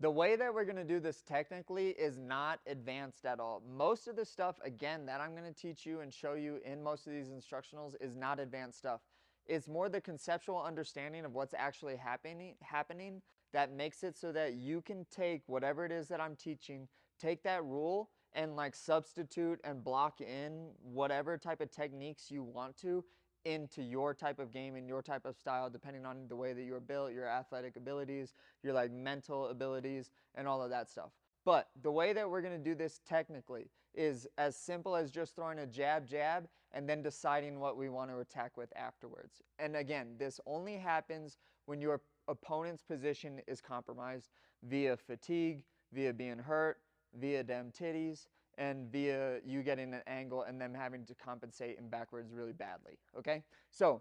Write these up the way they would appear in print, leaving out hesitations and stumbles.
The way that we're going to do this technically is not advanced at all. Most of the stuff, again, that I'm going to teach you and show you in most of these instructionals is not advanced stuff. It's more the conceptual understanding of what's actually happening that makes it so that you can take whatever it is that I'm teaching, take that rule and like substitute and block in whatever type of techniques you want to into your type of game and your type of style, depending on the way that you're built, your athletic abilities, your like mental abilities, and all of that stuff. But the way that we're going to do this technically is as simple as just throwing a jab, jab, and then deciding what we want to attack with afterwards. And again, this only happens when your opponent's position is compromised via fatigue, via being hurt, via dem titties, and via you getting an angle and them having to compensate in backwards really badly, okay? So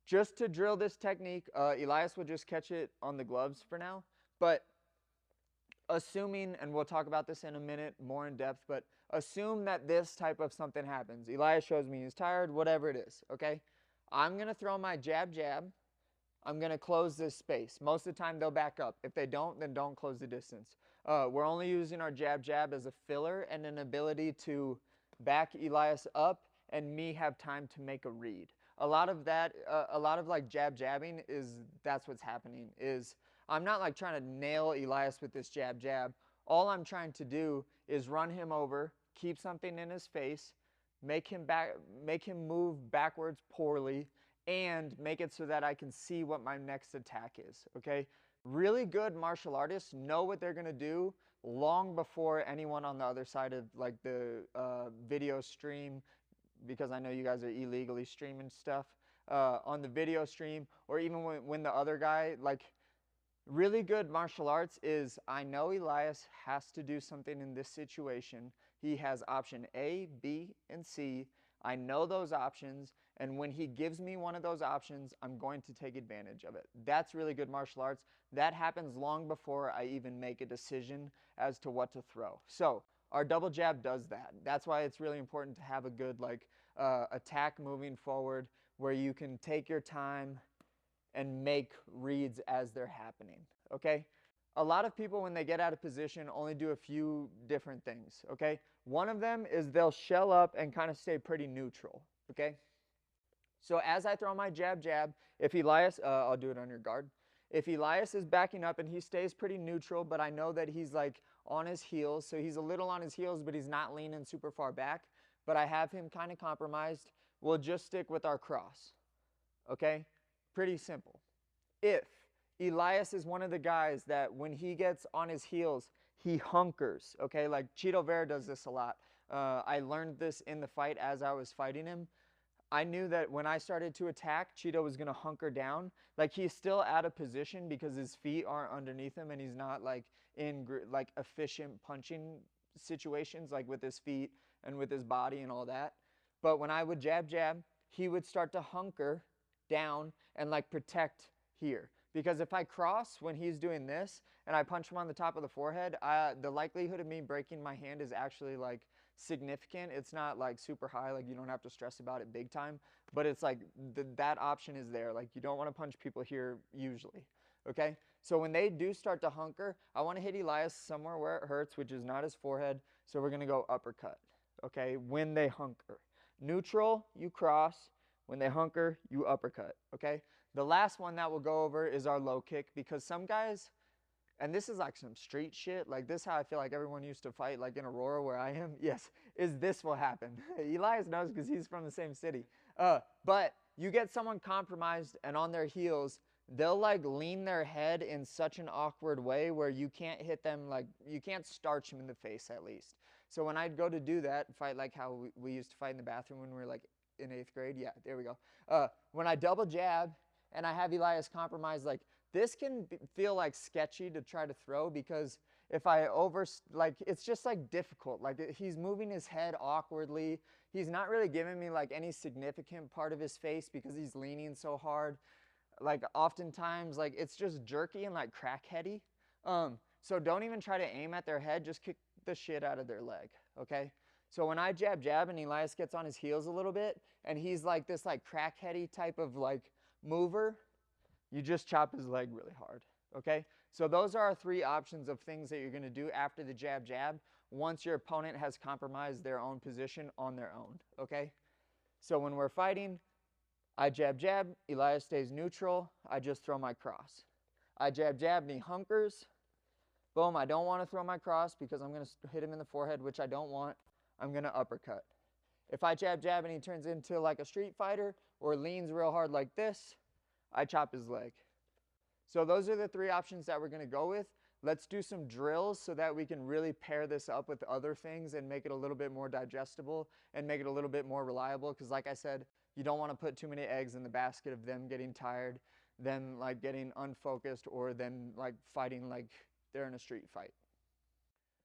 just to drill this technique, Elias will just catch it on the gloves for now, but assuming, and we'll talk about this in a minute more in depth, but assume that this type of something happens. Elias shows me he's tired, whatever it is, okay? I'm gonna throw my jab, jab. I'm going to close this space. Most of the time they'll back up. If they don't, then don't close the distance. We're only using our jab jab as a filler and an ability to back Elias up and me have time to make a read. A lot of that, a lot of like jab jabbing is, that's what's happening, is I'm not like trying to nail Elias with this jab jab. All I'm trying to do is run him over, keep something in his face, make him move backwards poorly, and make it so that I can see what my next attack is, okay? Really good martial artists know what they're gonna do long before anyone on the other side of like the video stream, because I know you guys are illegally streaming stuff, on the video stream, or even when the other guy, like, really good martial arts is, I know Elias has to do something in this situation. He has option A, B, and C. I know those options, and when he gives me one of those options, I'm going to take advantage of it. That's really good martial arts. That happens long before I even make a decision as to what to throw. So our double jab does that. That's why it's really important to have a good like attack moving forward where you can take your time and make reads as they're happening, okay? A lot of people, when they get out of position, only do a few different things, okay? One of them is they'll shell up and kind of stay pretty neutral, okay? So as I throw my jab, jab, if Elias, I'll do it on your guard. If Elias is backing up and he stays pretty neutral, but I know that he's like on his heels, so he's a little on his heels, but he's not leaning super far back, but I have him kind of compromised, we'll just stick with our cross, okay? Pretty simple. If Elias is one of the guys that when he gets on his heels, he hunkers, okay? Like Chito Vera does this a lot. I learned this in the fight as I was fighting him. I knew that when I started to attack, Chito was going to hunker down. Like he's still out of position because his feet aren't underneath him and he's not like in like efficient punching situations like with his feet and with his body and all that. But when I would jab, jab, he would start to hunker down and like protect here. Because if I cross when he's doing this and I punch him on the top of the forehead, the likelihood of me breaking my hand is actually like significant. It's not like super high, like you don't have to stress about it big time, but it's like that option is there. Like you don't want to punch people here usually, okay? So when they do start to hunker, I want to hit Elias somewhere where it hurts, which is not his forehead, so we're going to go uppercut, okay, when they hunker. Neutral, you cross. When they hunker, you uppercut, okay? The last one that we'll go over is our low kick, because some guys, and this is like some street shit, like this is how I feel like everyone used to fight, like in Aurora where I am, yes, is this will happen. Elias knows because he's from the same city. But you get someone compromised and on their heels, they'll like lean their head in such an awkward way where you can't hit them, like you can't starch them in the face at least. So when I'd go to do that, fight like how we used to fight in the bathroom when we were like in 8th grade, yeah, there we go. When I double jab and I have Elias compromised, like this can feel like sketchy to try to throw because if I like it's just like difficult. Like he's moving his head awkwardly. He's not really giving me like any significant part of his face because he's leaning so hard. Like oftentimes like it's just jerky and like crackheady. So don't even try to aim at their head, just kick the shit out of their leg, okay? So when I jab, jab, and Elias gets on his heels a little bit, and he's like this like crackheady type of like mover, you just chop his leg really hard, okay? So those are our three options of things that you're going to do after the jab jab once your opponent has compromised their own position on their own, okay? So when we're fighting, I jab jab, Elias stays neutral, I just throw my cross. I jab jab and he hunkers. Boom, I don't want to throw my cross because I'm going to hit him in the forehead, which I don't want. I'm going to uppercut. If I jab jab and he turns into like a street fighter or leans real hard like this, I chop his leg. So those are the three options that we're going to go with. Let's do some drills so that we can really pair this up with other things and make it a little bit more digestible and make it a little bit more reliable, because like I said, you don't want to put too many eggs in the basket of them getting tired, them like getting unfocused, or them like fighting like they're in a street fight.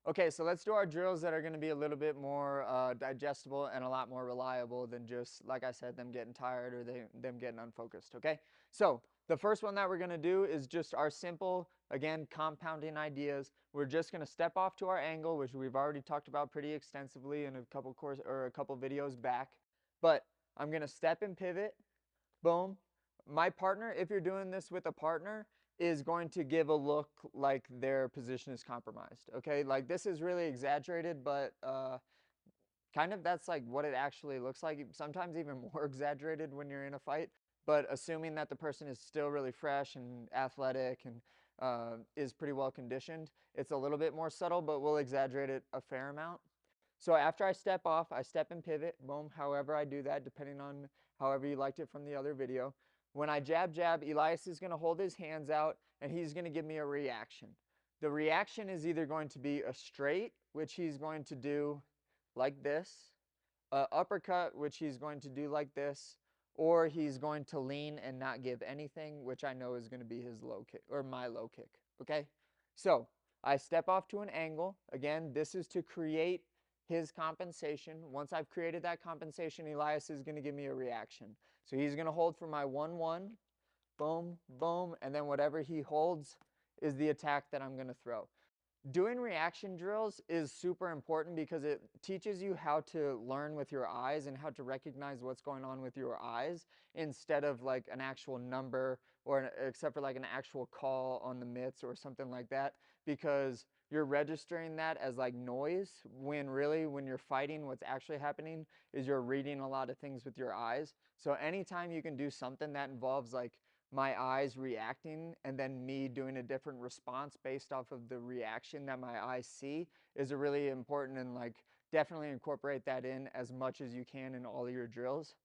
Okay, so let's do our drills that are going to be a little bit more digestible and a lot more reliable than just, like I said, them getting tired or them getting unfocused, okay? So the first one that we're going to do is just our simple, again, compounding ideas. We're just going to step off to our angle, which we've already talked about pretty extensively in a couple videos back. But I'm going to step and pivot, boom. My partner, if you're doing this with a partner, is going to give a look like their position is compromised, okay? Like this is really exaggerated, but kind of that's like what it actually looks like. Sometimes even more exaggerated when you're in a fight, but assuming that the person is still really fresh and athletic and is pretty well conditioned, it's a little bit more subtle, but we'll exaggerate it a fair amount. So after I step off, I step and pivot, boom, however I do that, depending on however you liked it from the other video. When I jab jab, Elias is going to hold his hands out and he's going to give me a reaction. The reaction is either going to be a straight, which he's going to do like this, a uppercut, which he's going to do like this, or he's going to lean and not give anything, which I know is going to be his low kick or my low kick, okay? So I step off to an angle. Again, this is to create his compensation. Once I've created that compensation, Elias is going to give me a reaction. So he's going to hold for my 1-1, boom, boom, and then whatever he holds is the attack that I'm going to throw. Doing reaction drills is super important because it teaches you how to learn with your eyes and how to recognize what's going on with your eyes instead of like an actual number or except for like an actual call on the mitts or something like that, because you're registering that as like noise when really when you're fighting, what's actually happening is you're reading a lot of things with your eyes. So anytime you can do something that involves like my eyes reacting and then me doing a different response based off of the reaction that my eyes see is a really important, and like definitely incorporate that in as much as you can in all of your drills.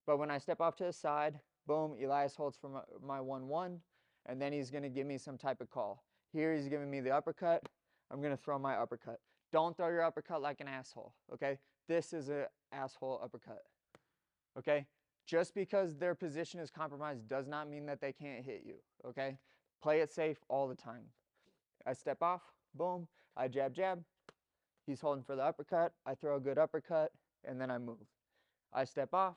But when I step off to the side, boom, Elias holds for my 1-1, and then he's going to give me some type of call. Here he's giving me the uppercut. I'm going to throw my uppercut. Don't throw your uppercut like an asshole, okay? This is an asshole uppercut, okay? Just because their position is compromised does not mean that they can't hit you, okay? Play it safe all the time. I step off, boom, I jab, jab. He's holding for the uppercut. I throw a good uppercut, and then I move. I step off,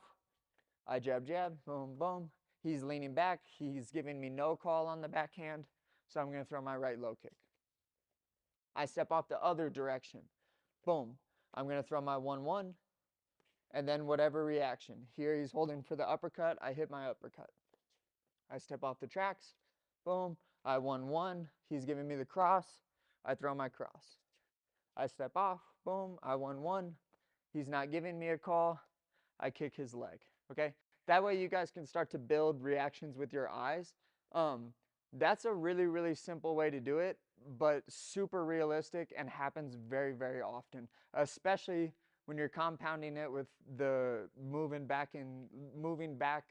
I jab, jab, boom, boom. He's leaning back. He's giving me no call on the backhand, so I'm going to throw my right low kick. I step off the other direction. Boom. I'm going to throw my 1-1. And then whatever reaction. Here he's holding for the uppercut. I hit my uppercut. I step off the tracks. Boom. I 1-1. He's giving me the cross. I throw my cross. I step off. Boom. I 1-1. He's not giving me a call. I kick his leg. Okay? That way you guys can start to build reactions with your eyes. That's a really, really simple way to do it, but super realistic and happens very, very often, especially when you're compounding it with the moving back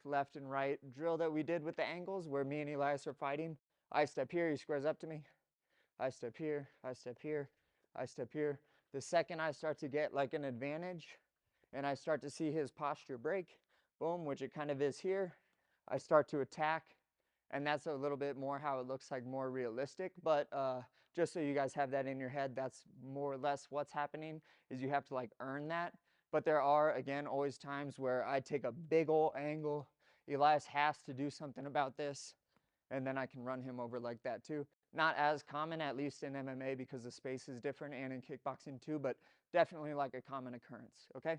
left and right drill that we did with the angles where me and Elias are fighting. I step here, he squares up to me. I step here, I step here, I step here. The second I start to get like an advantage and I start to see his posture break, boom, which it kind of is here, I start to attack. And that's a little bit more how it looks like more realistic, but just so you guys have that in your head, that's more or less what's happening, is you have to like earn that. But there are, again, always times where I take a big old angle. Elias has to do something about this, and then I can run him over like that too. Not as common, at least in MMA, because the space is different, and in kickboxing too, but definitely like a common occurrence, okay?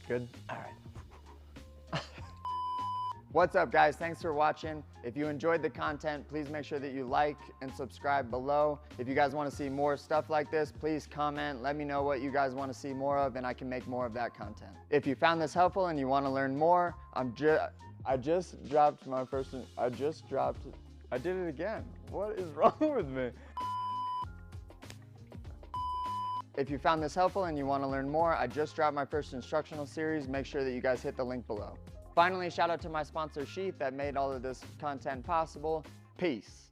Good? All right. What's up, guys? Thanks for watching. If you enjoyed the content, please make sure that you like and subscribe below. If you guys want to see more stuff like this, please comment. Let me know what you guys want to see more of, and I can make more of that content. If you found this helpful and you want to learn more, I just dropped my first, I did it again. What is wrong with me? If you found this helpful and you want to learn more, I just dropped my first instructional series. Make sure that you guys hit the link below. Finally, shout out to my sponsor Sheath that made all of this content possible. Peace.